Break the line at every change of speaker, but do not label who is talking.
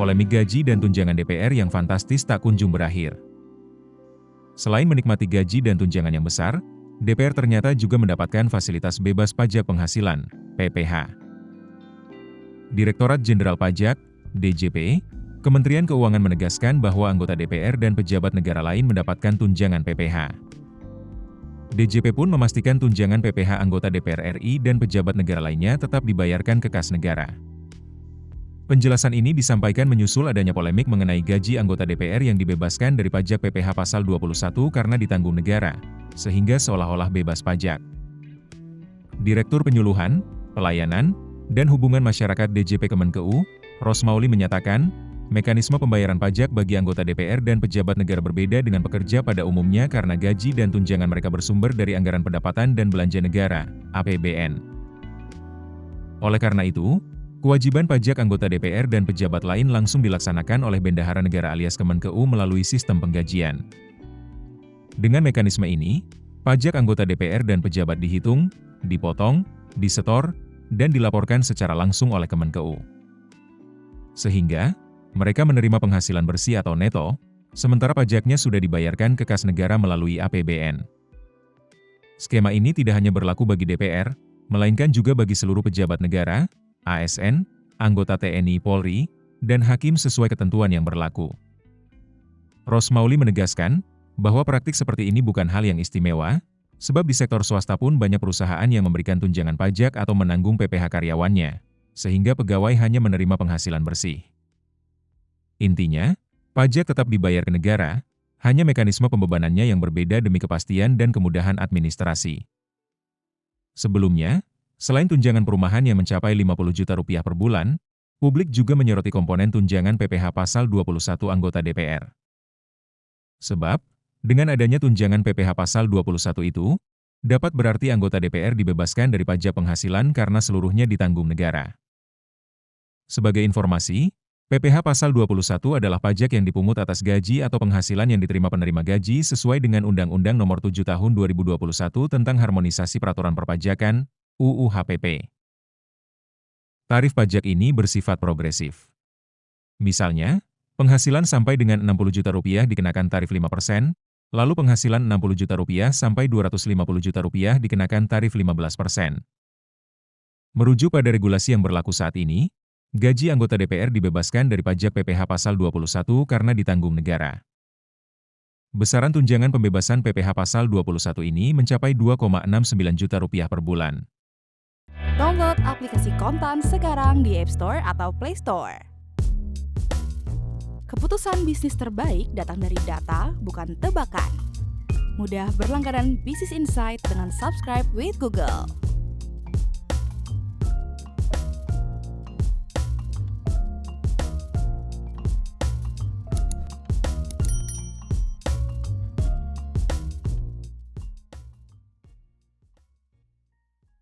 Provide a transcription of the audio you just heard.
Polemik gaji dan tunjangan DPR yang fantastis tak kunjung berakhir. Selain menikmati gaji dan tunjangan yang besar, DPR ternyata juga mendapatkan fasilitas bebas pajak penghasilan, PPH. Direktorat Jenderal Pajak, DJP, Kementerian Keuangan menegaskan bahwa anggota DPR dan pejabat negara lain mendapatkan tunjangan PPH. DJP pun memastikan tunjangan PPH anggota DPR RI dan pejabat negara lainnya tetap dibayarkan ke kas negara. Penjelasan ini disampaikan menyusul adanya polemik mengenai gaji anggota DPR yang dibebaskan dari pajak PPH pasal 21 karena ditanggung negara, sehingga seolah-olah bebas pajak. Direktur Penyuluhan, Pelayanan, dan Hubungan Masyarakat DJP Kemenkeu, Rosmauli menyatakan, mekanisme pembayaran pajak bagi anggota DPR dan pejabat negara berbeda dengan pekerja pada umumnya karena gaji dan tunjangan mereka bersumber dari anggaran pendapatan dan belanja negara, APBN. Oleh karena itu, kewajiban pajak anggota DPR dan pejabat lain langsung dilaksanakan oleh Bendahara Negara alias Kemenkeu melalui sistem penggajian. Dengan mekanisme ini, pajak anggota DPR dan pejabat dihitung, dipotong, disetor, dan dilaporkan secara langsung oleh Kemenkeu. Sehingga, mereka menerima penghasilan bersih atau neto, sementara pajaknya sudah dibayarkan ke kas negara melalui APBN. Skema ini tidak hanya berlaku bagi DPR, melainkan juga bagi seluruh pejabat negara, ASN, anggota TNI Polri, dan hakim sesuai ketentuan yang berlaku. Rosmauli menegaskan bahwa praktik seperti ini bukan hal yang istimewa, sebab di sektor swasta pun banyak perusahaan yang memberikan tunjangan pajak atau menanggung PPH karyawannya, sehingga pegawai hanya menerima penghasilan bersih. Intinya, pajak tetap dibayar ke negara, hanya mekanisme pembebanannya yang berbeda demi kepastian dan kemudahan administrasi. Sebelumnya, selain tunjangan perumahan yang mencapai Rp50 juta per bulan, publik juga menyoroti komponen tunjangan PPH pasal 21 anggota DPR. Sebab, dengan adanya tunjangan PPH pasal 21 itu, dapat berarti anggota DPR dibebaskan dari pajak penghasilan karena seluruhnya ditanggung negara. Sebagai informasi, PPH pasal 21 adalah pajak yang dipungut atas gaji atau penghasilan yang diterima penerima gaji sesuai dengan Undang-Undang Nomor 7 Tahun 2021 tentang Harmonisasi Peraturan Perpajakan, UU HPP. Tarif pajak ini bersifat progresif. Misalnya, penghasilan sampai dengan Rp60 juta dikenakan tarif 5%, lalu penghasilan Rp60 juta sampai Rp250 juta dikenakan tarif 15%. Merujuk pada regulasi yang berlaku saat ini, gaji anggota DPR dibebaskan dari pajak PPH pasal 21 karena ditanggung negara. Besaran tunjangan pembebasan PPH pasal 21 ini mencapai Rp2,69 juta per bulan.
Download aplikasi Kontan sekarang di App Store atau Play Store. Keputusan bisnis terbaik datang dari data, bukan tebakan. Mudah berlangganan Business Insight dengan subscribe with Google.